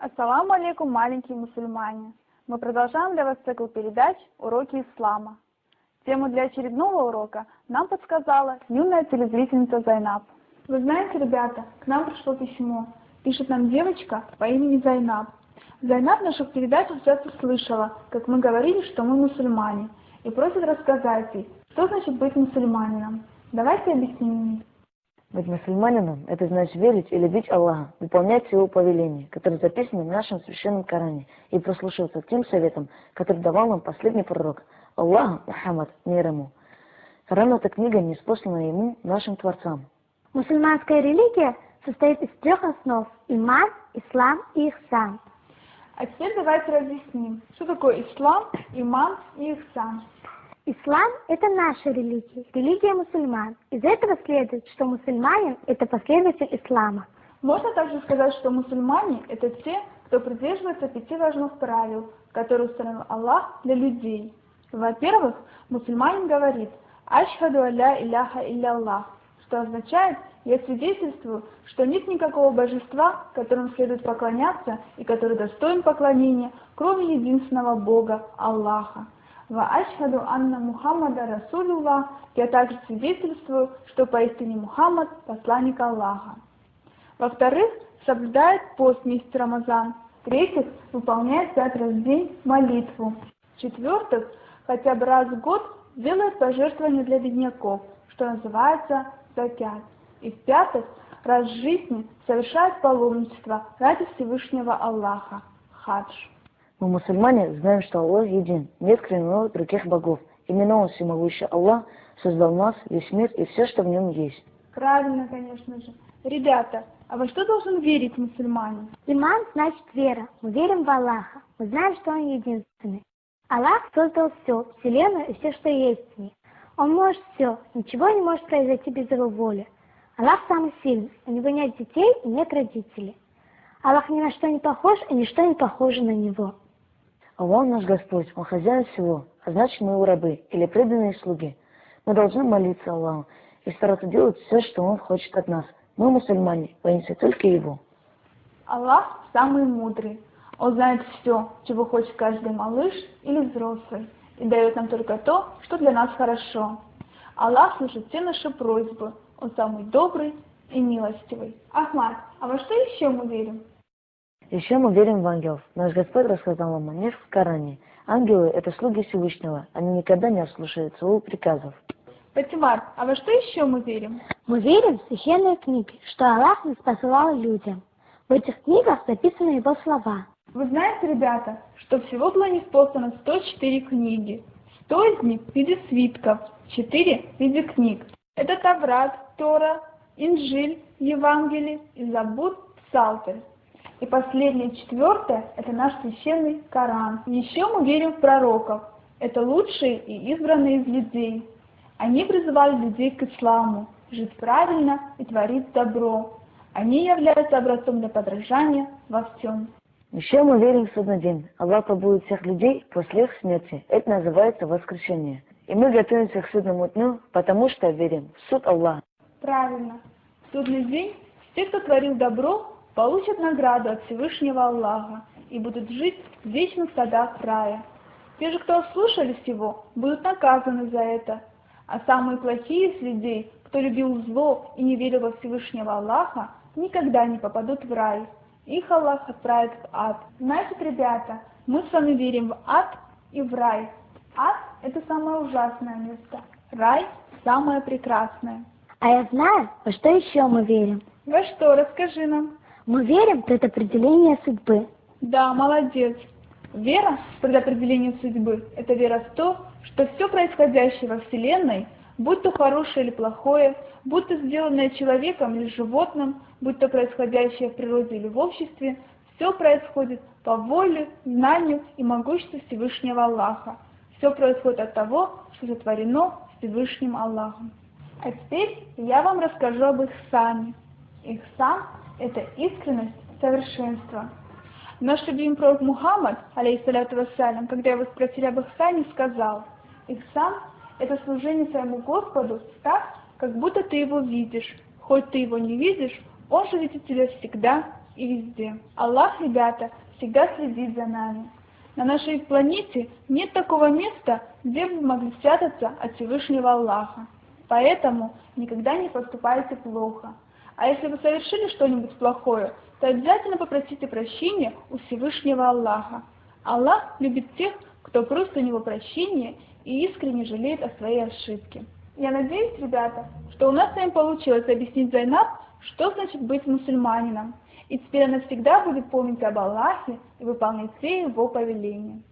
Ассаламу алейкум, маленькие мусульмане! Мы продолжаем для вас цикл передач «Уроки ислама». Тему для очередного урока нам подсказала юная телезрительница Зайнаб. Вы знаете, ребята, к нам пришло письмо. Пишет нам девочка по имени Зайнаб. Зайнаб в наших передачах часто слышала, как мы говорили, что мы мусульмане, и просит рассказать ей, что значит быть мусульманином. Давайте объясним ей. Быть мусульманином – это значит верить и любить Аллаха, выполнять Его повеления, которые записаны в нашем священном Коране, и прислушиваться к тем советам, которые давал нам последний пророк, Аллах Мухаммад, мир ему. Коран – это книга, ниспосланная ему, нашим Творцам. Мусульманская религия состоит из 3 основ – иман, ислам и ихсан. А теперь давайте разъясним, что такое ислам, иман и ихсан. Ислам – это наша религия, религия мусульман. Из этого следует, что мусульманин – это последователь ислама. Можно также сказать, что мусульмане – это те, кто придерживается 5 важных правил, которые установил Аллах для людей. Во-первых, мусульманин говорит «Ашхаду алля илляха илля, что означает «Я свидетельствую, что нет никакого божества, которому следует поклоняться и который достоин поклонения, кроме единственного Бога, Аллаха». «Ва ашхаду анна Мухаммада Расулюллах», я также свидетельствую, что поистине Мухаммад – посланник Аллаха. Во-вторых, соблюдает пост месяца Рамазан. В-третьих, выполняет 5 раз в день молитву. В-четвертых, хотя бы раз в год делает пожертвования для бедняков, что называется закят. И в-пятых, раз в жизни совершает паломничество ради Всевышнего Аллаха – хадж. Мы, мусульмане, знаем, что Аллах един, нет кроме других богов. Именно Он, всемогущий Аллах, создал нас, весь мир и все, что в нем есть. Правильно, конечно же. Ребята, а во что должен верить мусульманин? Иман значит вера. Мы верим в Аллаха. Мы знаем, что Он единственный. Аллах создал все, вселенную и все, что есть в ней. Он может все, ничего не может произойти без Его воли. Аллах самый сильный, у Него нет детей и нет родителей. Аллах ни на что не похож, и ничто не похоже на Него. Аллах наш Господь, Он хозяин всего, а значит мы Его рабы или преданные слуги. Мы должны молиться Аллаху и стараться делать все, что Он хочет от нас. Мы, мусульмане, боимся только Его. Аллах самый мудрый. Он знает все, чего хочет каждый малыш или взрослый, и дает нам только то, что для нас хорошо. Аллах слышит все наши просьбы. Он самый добрый и милостивый. Ахмад, а во что еще мы верим? Еще мы верим в ангелов. Наш Господь рассказал нам о них в Коране. Ангелы – это слуги Всевышнего. Они никогда не ослушаются Его приказов. Фатимар, а во что еще мы верим? Мы верим в священные книги, что Аллах нас посылал людям. В этих книгах записаны Его слова. Вы знаете, ребята, что всего было ниспослано 104 книги. 100 из них в виде свитков, 4 в виде книг. Это Таврат, Тора, Инжиль, Евангелие и Забур, Псалтырь. И последнее, 4, это наш священный Коран. Еще мы верим в пророков. Это лучшие и избранные из людей. Они призывали людей к исламу, жить правильно и творить добро. Они являются образцом для подражания во всем. Еще мы верим в судный день. Аллах побудет всех людей после их смерти. Это называется воскрешение. И мы готовимся к судному дню, потому что верим в суд Аллаха. Правильно. В судный день те, кто творил добро, получат награду от Всевышнего Аллаха и будут жить в вечных садах рая. Те же, кто ослушались его, будут наказаны за это. А самые плохие из людей, кто любил зло и не верил во Всевышнего Аллаха, никогда не попадут в рай. Их Аллах отправит в ад. Значит, ребята, мы с вами верим в ад и в рай. Ад – это самое ужасное место. Рай – самое прекрасное. А я знаю, во что еще мы верим. Во что? Расскажи нам. Мы верим в предопределение судьбы. Да, молодец. Вера в предопределение судьбы – это вера в то, что все происходящее во Вселенной, будь то хорошее или плохое, будь то сделанное человеком или животным, будь то происходящее в природе или в обществе, все происходит по воле, знанию и могуществу Всевышнего Аллаха. Все происходит от того, что сотворено Всевышним Аллахом. А теперь я вам расскажу об ихсане. Ихсан – это искренность, совершенство. Наш любимый пророк Мухаммад, алейхиссаляту вассалям, когда его спросили об ихсане, сказал: «Ихсан – это служение своему Господу так, как будто ты его видишь. Хоть ты его не видишь, он же видит тебя всегда и везде. Аллах, ребята, всегда следит за нами. На нашей планете нет такого места, где бы вы могли спрятаться от Всевышнего Аллаха. Поэтому никогда не поступайте плохо. А если вы совершили что-нибудь плохое, то обязательно попросите прощения у Всевышнего Аллаха. Аллах любит тех, кто просит у него прощения и искренне жалеет о своей ошибке. Я надеюсь, ребята, что у нас с вами получилось объяснить Зайнаб, что значит быть мусульманином. И теперь она всегда будет помнить об Аллахе и выполнять все его повеления.